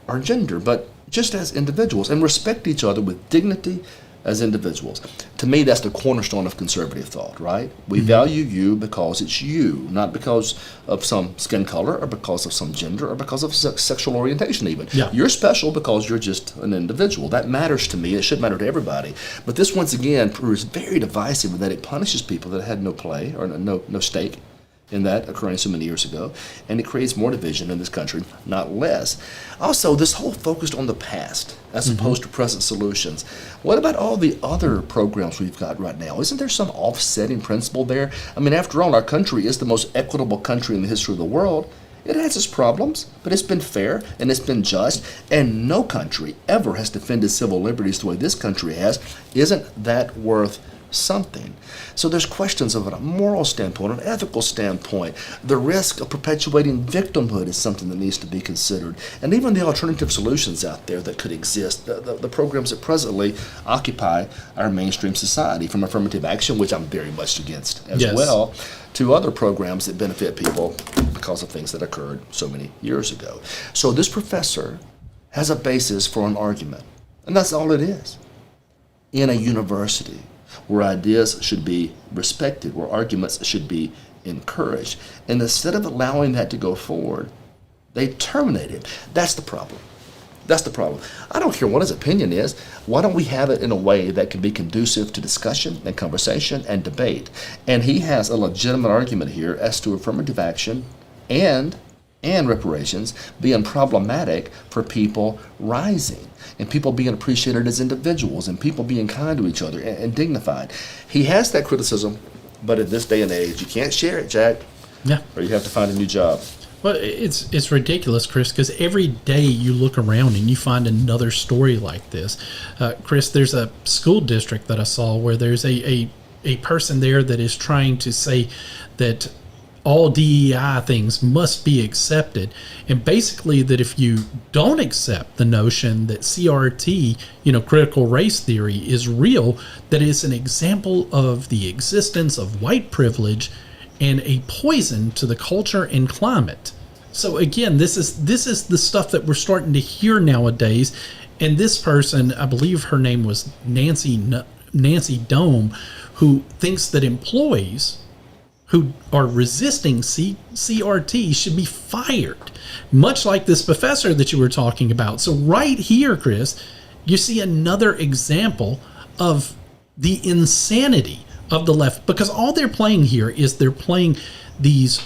or gender, but just as individuals, and respect each other with dignity as individuals. To me, that's the cornerstone of conservative thought, right? We value you because it's you, not because of some skin color or because of some gender or because of sexual orientation even. Yeah. You're special because you're just an individual. That matters to me. It should matter to everybody. But this, once again, proves very divisive in that it punishes people that had no play or no stake in that occurring so many years ago, and it creates more division in this country, not less. Also, this whole focused on the past as opposed to present solutions. What about all the other programs we've got right now? Isn't there some offsetting principle there? I mean, after all, our country is the most equitable country in the history of the world. It has its problems, but it's been fair and it's been just, and no country ever has defended civil liberties the way this country has. Isn't that worth something? So there's questions of a moral standpoint, an ethical standpoint. The risk of perpetuating victimhood is something that needs to be considered. And even the alternative solutions out there that could exist, the programs that presently occupy our mainstream society, from affirmative action, which I'm very much against as well, to other programs that benefit people because of things that occurred so many years ago. So this professor has a basis for an argument, and that's all it is. In a university where ideas should be respected, where arguments should be encouraged, and instead of allowing that to go forward, they terminate it. That's the problem. That's the problem. I don't care what his opinion is. Why don't we have it in a way that can be conducive to discussion and conversation and debate? And he has a legitimate argument here as to affirmative action and reparations being problematic for people rising and people being appreciated as individuals and people being kind to each other and dignified. He has that criticism, but in this day and age, you can't share it, Jack, or you have to find a new job. Well, it's ridiculous, Chris, because every day you look around and you find another story like this. Chris, there's a school district that I saw where there's a person there that is trying to say that all DEI things must be accepted, and basically that if you don't accept the notion that CRT, critical race theory, is real, that it's an example of the existence of white privilege and a poison to the culture and climate. So again, this is the stuff that we're starting to hear nowadays. And this person, I believe her name was Nancy Dome, who thinks that employees who are resisting CRT should be fired, much like this professor that you were talking about. So right here, Chris, you see another example of the insanity of the left, because all they're playing here is they're playing these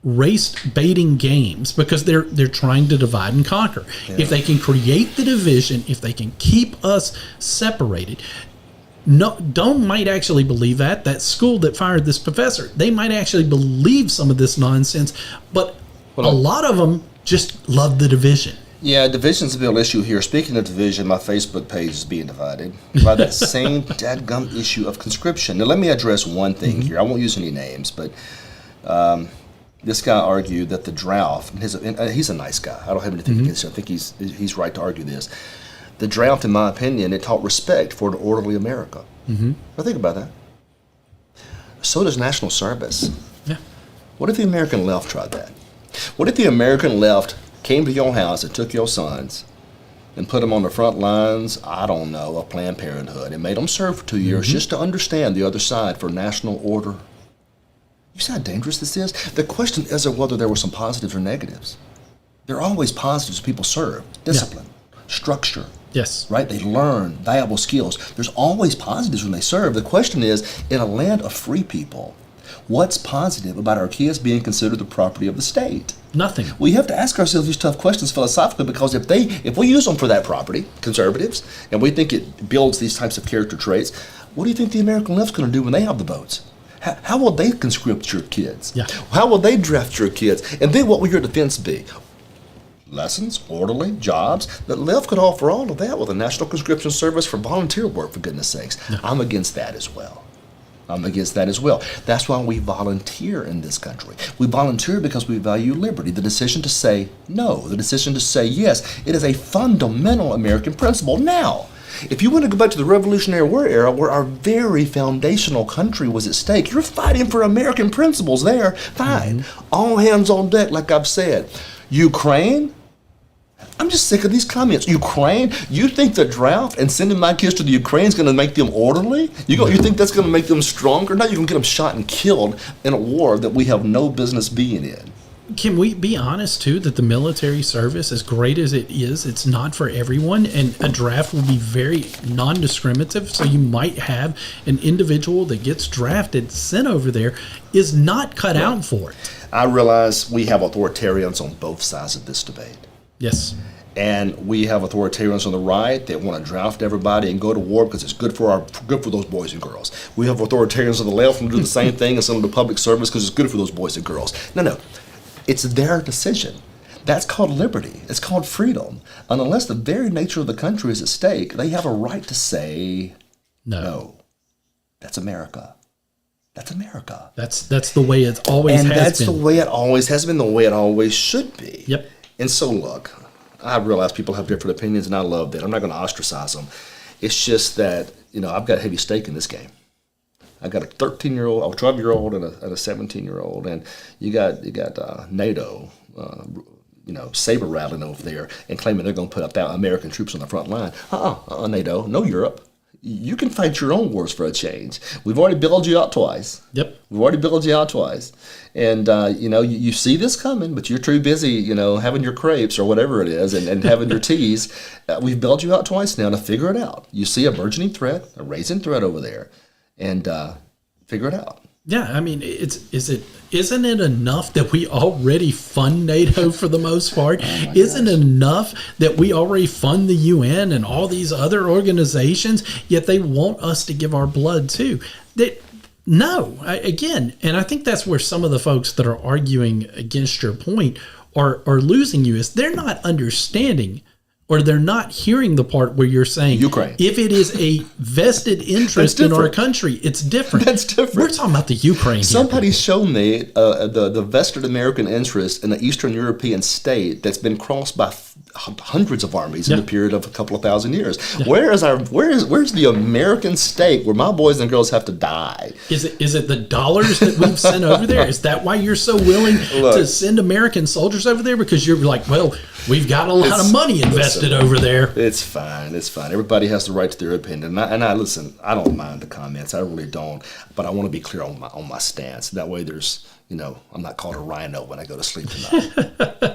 race baiting games because they're trying to divide and conquer. If they can create the division, if they can keep us separated. Dome might actually believe that school that fired this professor, they might actually believe some of this nonsense, but a lot of them just love the division. Yeah, division's a real issue here. Speaking of division, my Facebook page is being divided by that same dadgum issue of conscription. Now, let me address one thing here. I won't use any names, but this guy argued that the draft, and he's a nice guy. I don't have anything against him. I think he's right to argue this. The draft, in my opinion, it taught respect for an orderly America. Now, think about that. So does national service. Yeah. What if the American left tried that? What if the American left came to your house and took your sons and put them on the front lines, I don't know, of Planned Parenthood, and made them serve for 2 years just to understand the other side for national order? You see how dangerous this is? The question isn't whether there were some positives or negatives. There are always positives. People serve. Discipline, structure. Yes. Right? They learn valuable skills. There's always positives when they serve. The question is, in a land of free people, what's positive about our kids being considered the property of the state? Nothing. We have to ask ourselves these tough questions philosophically, because if we use them for that property, conservatives, and we think it builds these types of character traits, what do you think the American left's going to do when they have the votes? How will they conscript your kids? Yeah. How will they draft your kids? And then what will your defense be? Lessons, orderly, jobs. The left could offer all of that with a national conscription service for volunteer work, for goodness sakes. No. I'm against that as well. That's why we volunteer in this country. We volunteer because we value liberty. The decision to say no, the decision to say yes, it is a fundamental American principle. Now, if you want to go back to the Revolutionary War era, where our very foundational country was at stake, you're fighting for American principles there. Fine. All hands on deck, like I've said. Ukraine, I'm just sick of these comments. Ukraine, you think the draft and sending my kids to the Ukraine is going to make them orderly? You think that's going to make them stronger? No, you're going to get them shot and killed in a war that we have no business being in. Can we be honest too that the military service, as great as it is, it's not for everyone, and a draft will be very non-discriminative. So you might have an individual that gets drafted, sent over there, is not cut out for it. I realize we have authoritarians on both sides of this debate. Yes. And we have authoritarians on the right that want to draft everybody and go to war because it's good for those boys and girls. We have authoritarians on the left who do the same thing and some of the public service because it's good for those boys and girls. No. It's their decision. That's called liberty. It's called freedom. And unless the very nature of the country is at stake, they have a right to say no. That's America. That's America. That's the way it's always has been. And that's the way it always has been, the way it always should be. Yep. And so look, I realize people have different opinions, and I love that. I'm not going to ostracize them. It's just that, I've got a heavy stake in this game. I got a 13-year-old, a 12-year-old, and a 17-year-old, and you got NATO, saber rattling over there and claiming they're going to put up American troops on the front line. NATO, no Europe. You can fight your own wars for a change. We've already bailed you out twice. Yep. We've already bailed you out twice. And, you see this coming, but you're too busy, having your crepes or whatever it is and having your teas. We've bailed you out twice now to figure it out. You see a burgeoning threat, a rising threat over there, and figure it out. Yeah, I mean, isn't it enough that we already fund NATO for the most part? Isn't it enough that we already fund the UN and all these other organizations, yet they want us to give our blood too? Again, and I think that's where some of the folks that are arguing against your point are losing you, is they're not understanding, or they're not hearing the part where you're saying, Ukraine, if it is a vested interest in our country, it's different. That's different. We're talking about the Ukraine. Somebody showed me the vested American interest in an Eastern European state that's been crossed by hundreds of armies in the period of a couple of thousand years. Yeah. Where's the American stake where my boys and girls have to die? Is it the dollars that we've sent over there? Is that why you're so willing to send American soldiers over there? Because you're like, well, we've got a lot of money invested over there. It's fine. Everybody has the right to their opinion. And I listen, I don't mind the comments. I really don't. But I want to be clear on my stance. That way there's, I'm not called a rhino when I go to sleep tonight.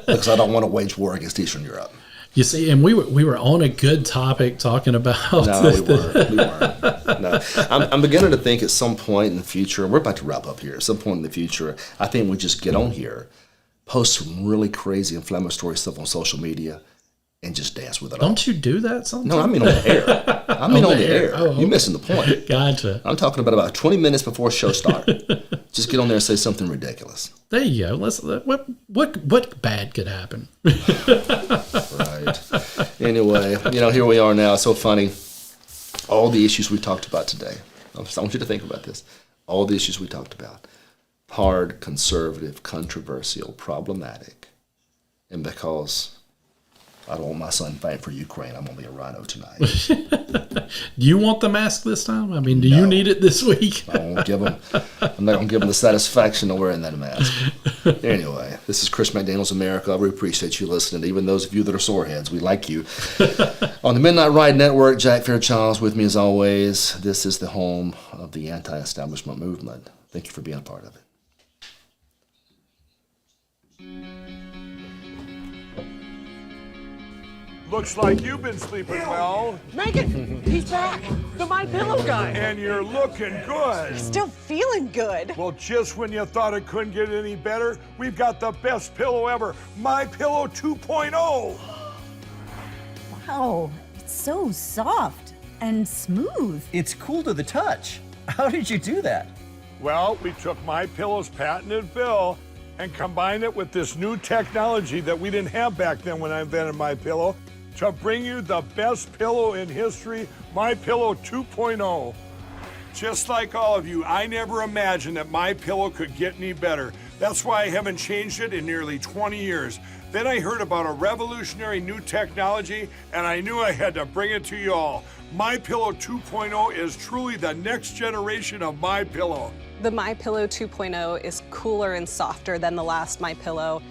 Because I don't want to wage war against Eastern Europe. You see, and we were on a good topic talking about... No, we weren't. No. I'm beginning to think at some point in the future, we're about to wrap up here, at some point in the future, I think we just get on here, post some really crazy inflammatory stuff on social media, and just dance with it all. Don't you do that sometimes? No, I mean on the air. I mean on the air. Oh, You're missing the point. Gotcha. I'm talking about 20 minutes before show start. Just get on there and say something ridiculous. There you go. What bad could happen? Right. Anyway, here we are now. It's so funny. All the issues we talked about today. I want you to think about this. All the issues we talked about. Hard, conservative, controversial, problematic. And because I don't want my son fighting for Ukraine, I'm going to be a rhino tonight. Do you want the mask this time? I mean, do you need it this week? I'm not going to give him the satisfaction of wearing that mask. Anyway, this is Chris McDaniel's America. We appreciate you listening. Even those of you that are soreheads, we like you. On the Midnight Ride Network, Jack Fairchild's with me as always. This is the home of the anti-establishment movement. Thank you for being a part of it. Looks like you've been sleeping well. Megan, he's back. The My Pillow guy. And you're looking good. Still feeling good. Well, just when you thought it couldn't get any better, we've got the best pillow ever, My Pillow 2.0. Wow, it's so soft and smooth. It's cool to the touch. How did you do that? Well, we took My Pillow's patented fill and combined it with this new technology that we didn't have back then when I invented My Pillow to bring you the best pillow in history, My Pillow 2.0. Just like all of you, I never imagined that My Pillow could get any better. That's why I haven't changed it in nearly 20 years. Then I heard about a revolutionary new technology, and I knew I had to bring it to you all. My Pillow 2.0 is truly the next generation of My Pillow. The My Pillow 2.0 is cooler and softer than the last My Pillow.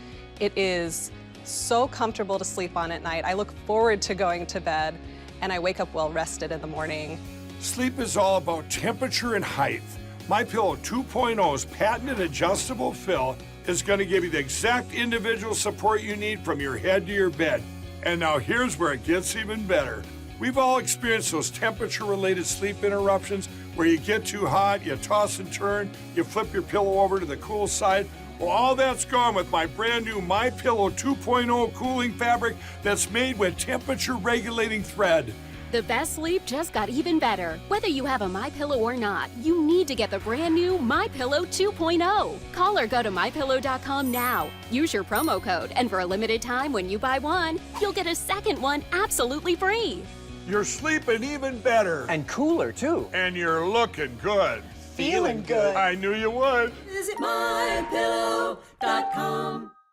It is so comfortable to sleep on at night. I look forward to going to bed, and I wake up well rested in the morning. Sleep is all about temperature and height. My Pillow 2.0's patented adjustable fill is going to give you the exact individual support you need from your head to your bed. And now here's where it gets even better. We've all experienced those temperature-related sleep interruptions where you get too hot, you toss and turn, you flip your pillow over to the cool side. Well, all that's gone with my brand new MyPillow 2.0 cooling fabric that's made with temperature-regulating thread. The best sleep just got even better. Whether you have a MyPillow or not, you need to get the brand new MyPillow 2.0. Call or go to MyPillow.com now. Use your promo code, and for a limited time when you buy one, you'll get a second one absolutely free. You're sleeping even better. And cooler, too. And you're looking good. Feeling good. I knew you would. Visit MyPillow.com.